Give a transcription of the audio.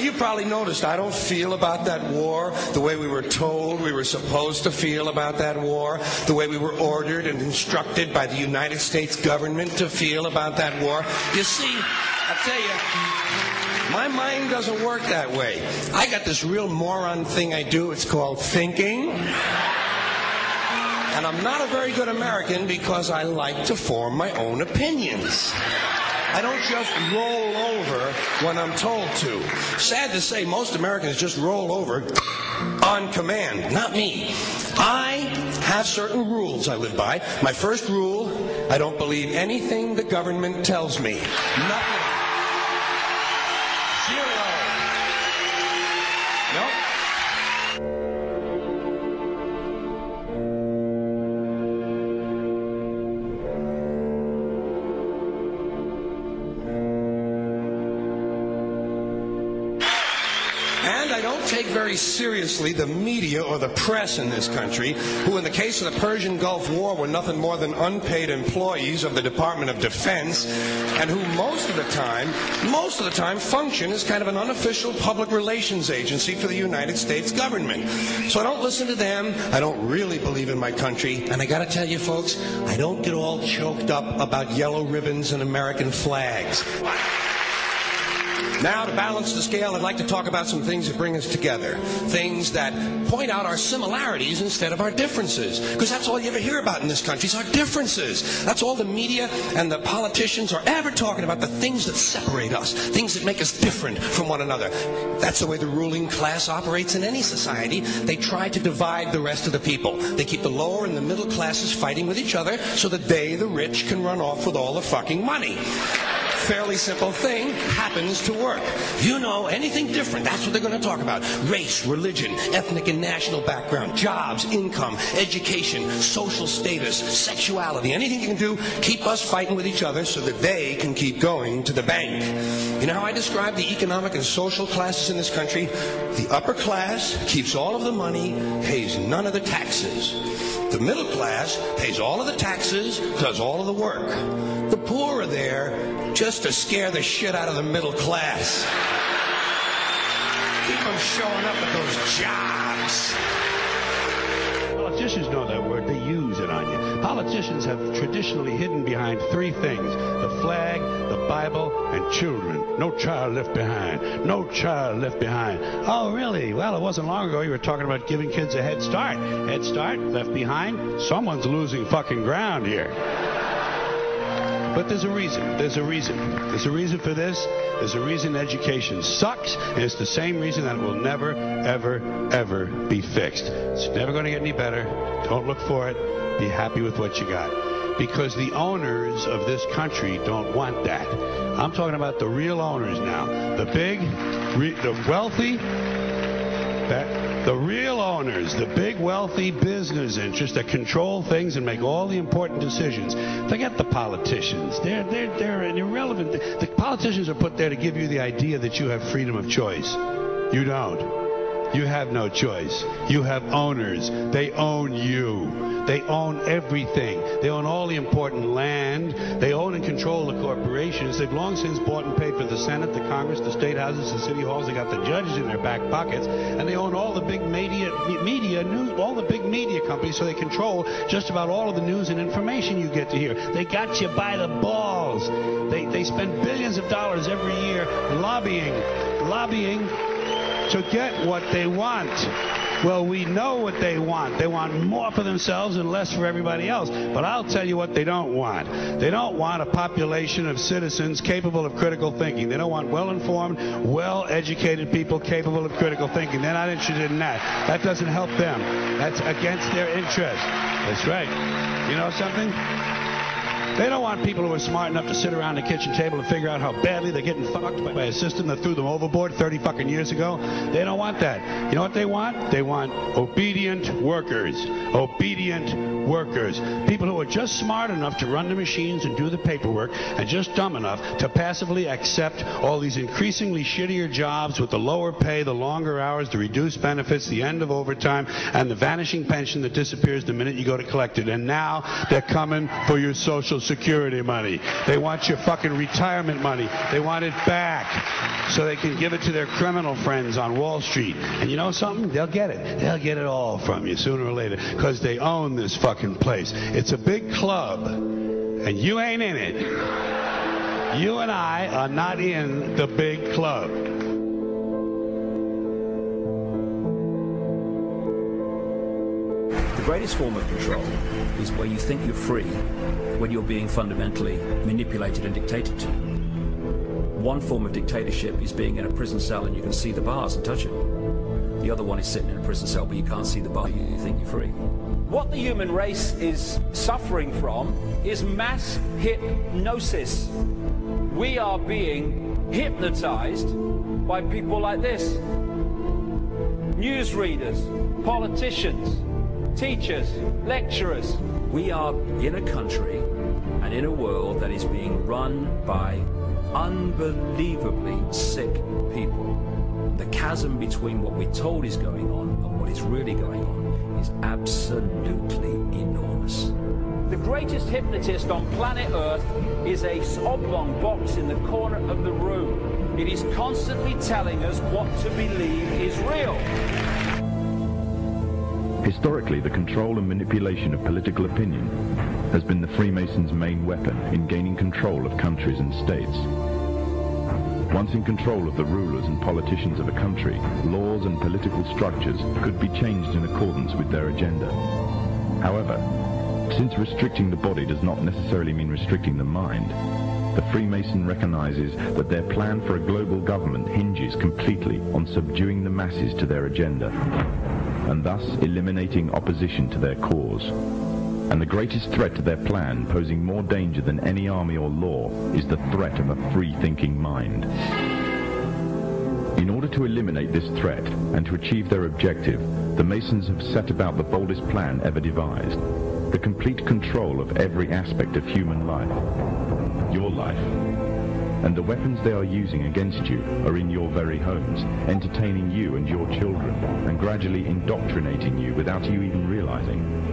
you probably noticed I don't feel about that war the way we were told we were supposed to feel about that war, the way we were ordered and instructed by the United States government to feel about that war. You see, I tell you, my mind doesn't work that way. I got this real moron thing I do. It's called thinking. And I'm not a very good American because I like to form my own opinions. I don't just roll over when I'm told to. Sad to say, most Americans just roll over on command. Not me. I have certain rules I live by. My first rule, I don't believe anything the government tells me. Nothing. Zero. Nope. And I don't take very seriously the media or the press in this country, who in the case of the Persian Gulf War were nothing more than unpaid employees of the Department of Defense, and who most of the time function as kind of an unofficial public relations agency for the United States government. So I don't listen to them. I don't really believe in my country. And I gotta tell you folks, I don't get all choked up about yellow ribbons and American flags. Now, to balance the scale, I'd like to talk about some things that bring us together. Things that point out our similarities instead of our differences. Because that's all you ever hear about in this country is our differences. That's all the media and the politicians are ever talking about, the things that separate us, things that make us different from one another. That's the way the ruling class operates in any society. They try to divide the rest of the people. They keep the lower and the middle classes fighting with each other so that they, the rich, can run off with all the fucking money. Fairly simple thing happens to work. You know, anything different, that's what they're going to talk about. Race, religion, ethnic and national background, jobs, income, education, social status, sexuality, anything you can do, keep us fighting with each other so that they can keep going to the bank. You know how I describe the economic and social classes in this country? The upper class keeps all of the money, pays none of the taxes. The middle class pays all of the taxes, does all of the work. The poor are there just to scare the shit out of the middle class. Keep them showing up at those jobs. Politicians know that word. They use it on you. Politicians have traditionally hidden behind three things: the flag, the Bible, and children. No child left behind. No child left behind. Oh, really? Well, it wasn't long ago you were talking about giving kids a head start. Head start, left behind. Someone's losing fucking ground here. But there's a reason. There's a reason. There's a reason for this. There's a reason education sucks, and it's the same reason that it will never, ever, ever be fixed. It's never going to get any better. Don't look for it. Be happy with what you got. Because the owners of this country don't want that. I'm talking about the real owners now. The big, the wealthy, the real owners, the big wealthy business interests that control things and make all the important decisions. Forget the politicians. They're irrelevant. The politicians are put there to give you the idea that you have freedom of choice. You don't. You have no choice. You have owners. They own you. They own everything. They own all the important land. They own and control the corporations. They've long since bought and paid for the Senate, the Congress, the state houses, the city halls. They got the judges in their back pockets, and they own all the big media news, all the big media companies. So they control just about all of the news and information you get to hear. They got you by the balls. They spend billions of dollars every year lobbying to get what they want. Well, we know what they want. They want more for themselves and less for everybody else. But I'll tell you what they don't want. They don't want a population of citizens capable of critical thinking. They don't want well-informed, well-educated people capable of critical thinking. They're not interested in that. That doesn't help them. That's against their interest. That's right. You know something? They don't want people who are smart enough to sit around the kitchen table and figure out how badly they're getting fucked by a system that threw them overboard 30 fucking years ago. They don't want that. You know what they want? They want obedient workers. Obedient workers. People who are just smart enough to run the machines and do the paperwork, and just dumb enough to passively accept all these increasingly shittier jobs with the lower pay, the longer hours, the reduced benefits, the end of overtime, and the vanishing pension that disappears the minute you go to collect it. And now they're coming for your Social Social Security money. They want your fucking retirement money. They want it back so they can give it to their criminal friends on Wall Street. And you know something? They'll get it. They'll get it all from you sooner or later because they own this fucking place. It's a big club, and you ain't in it. You and I are not in the big club. The greatest form of control is where you think you're free when you're being fundamentally manipulated and dictated to. One form of dictatorship is being in a prison cell and you can see the bars and touch them. The other one is sitting in a prison cell but you can't see the bar, you think you're free. What the human race is suffering from is mass hypnosis. We are being hypnotized by people like this. Newsreaders, politicians, teachers, lecturers. We are in a country and in a world that is being run by unbelievably sick people. The chasm between what we're told is going on and what is really going on is absolutely enormous. The greatest hypnotist on planet Earth is a oblong box in the corner of the room. It is constantly telling us what to believe is real. Historically, the control and manipulation of political opinion has been the Freemasons' main weapon in gaining control of countries and states. Once in control of the rulers and politicians of a country, laws and political structures could be changed in accordance with their agenda. However, since restricting the body does not necessarily mean restricting the mind, the Freemason recognizes that their plan for a global government hinges completely on subduing the masses to their agenda, and thus eliminating opposition to their cause. And the greatest threat to their plan, posing more danger than any army or law, is the threat of a free-thinking mind. In order to eliminate this threat and to achieve their objective, the Masons have set about the boldest plan ever devised: the complete control of every aspect of human life, your life. And the weapons they are using against you are in your very homes, entertaining you and your children, and gradually indoctrinating you without you even realizing.